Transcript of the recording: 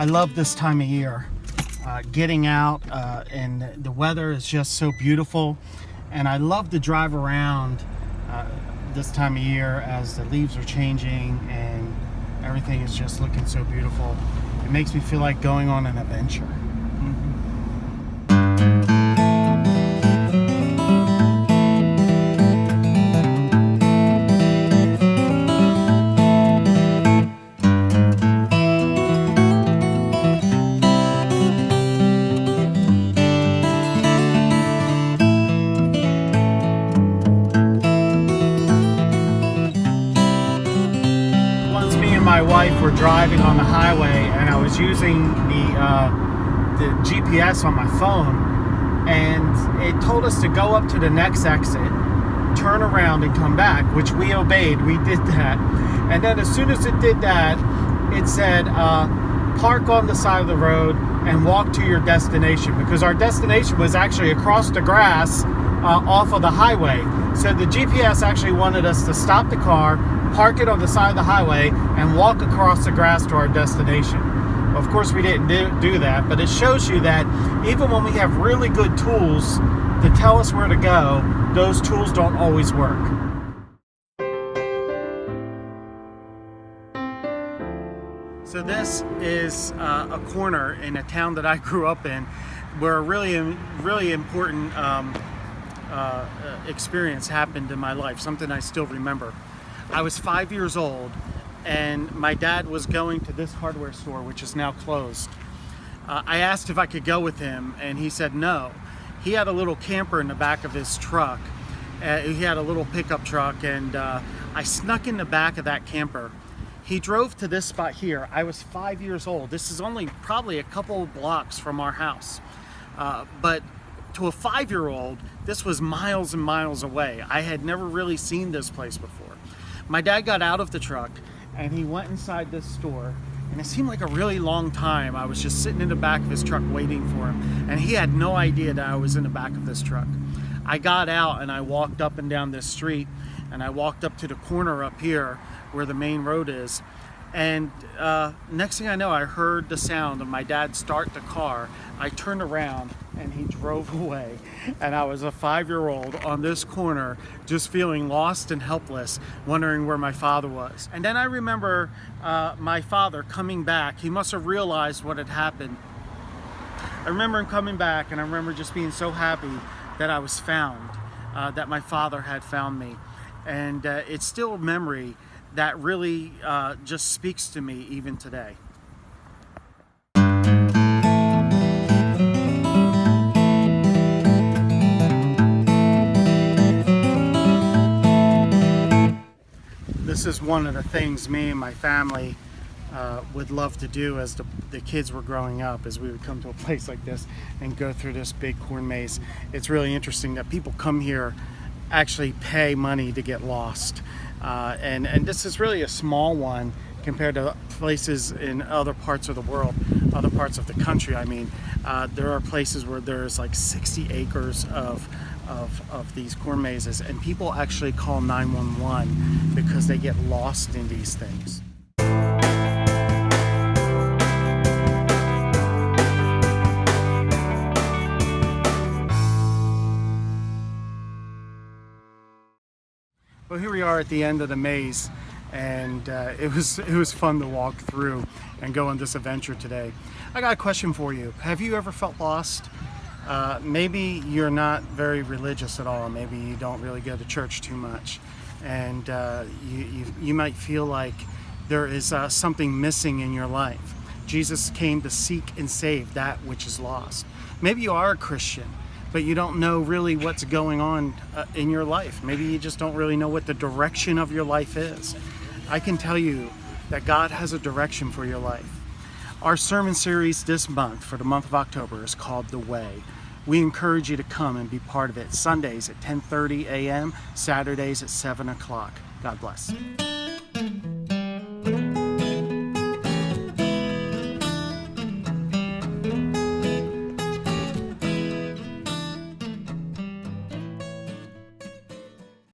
I love this time of year. Getting out and the weather is just so beautiful, and I love to drive around this time of year as the leaves are changing and everything is just looking so beautiful. It makes me feel like going on an adventure. My wife were driving on the highway, and I was using the GPS on my phone, and it told us to go up to the next exit, turn around and come back, which we obeyed. We did that, and then as soon as it did that, it said park on the side of the road and walk to your destination, because our destination was actually across the grass off of the highway. So the GPS actually wanted us to stop the car, park it on the side of the highway, and walk across the grass to our destination. Well, of course we didn't do that, but it shows you that even when we have really good tools to tell us where to go, those tools don't always work. So this is a corner in a town that I grew up in, where a really important experience happened in my life, something I still remember. I was 5 years old, and my dad was going to this hardware store, which is now closed. I asked if I could go with him, and he said no. He had a little camper in the back of his truck. He had a little pickup truck, and I snuck in the back of that camper. He drove to this spot here. I was 5 years old. This is only probably a couple of blocks from our house. But to a 5-year-old, this was miles and miles away. I had never really seen this place before. My dad got out of the truck and he went inside this store, and it seemed like a really long time. I was just sitting in the back of his truck waiting for him, and he had no idea that I was in the back of this truck. I got out and I walked up and down this street, and I walked up to the corner up here where the main road is, and next thing I know, I heard the sound of my dad start the car. I turned around and he drove away, and I was a 5-year-old on this corner just feeling lost and helpless, wondering where my father was. And then I remember my father coming back. He must have realized what had happened. I remember him coming back, and I remember just being so happy that I was found, that my father had found me. And it's still a memory that really just speaks to me even today. This is one of the things me and my family would love to do as the kids were growing up, as we would come to a place like this and go through this big corn maze. It's really interesting that people come here, actually pay money to get lost. And this is really a small one compared to places in other parts of the world, other parts of the country. I mean, there are places where there's like 60 acres of these corn mazes, and people actually call 911 because they get lost in these things. Well, here we are at the end of the maze, and it was fun to walk through and go on this adventure today. I got a question for you. Have you ever felt lost? Maybe you're not very religious at all. Maybe you don't really go to church too much, and you might feel like there is something missing in your life. Jesus came to seek and save that which is lost. Maybe you are a Christian, but you don't know really what's going on in your life. Maybe you just don't really know what the direction of your life is. I can tell you that God has a direction for your life. Our sermon series this month, for the month of October, is called The Way. We encourage you to come and be part of it. Sundays at 10:30 a.m., Saturdays at 7 o'clock. God bless.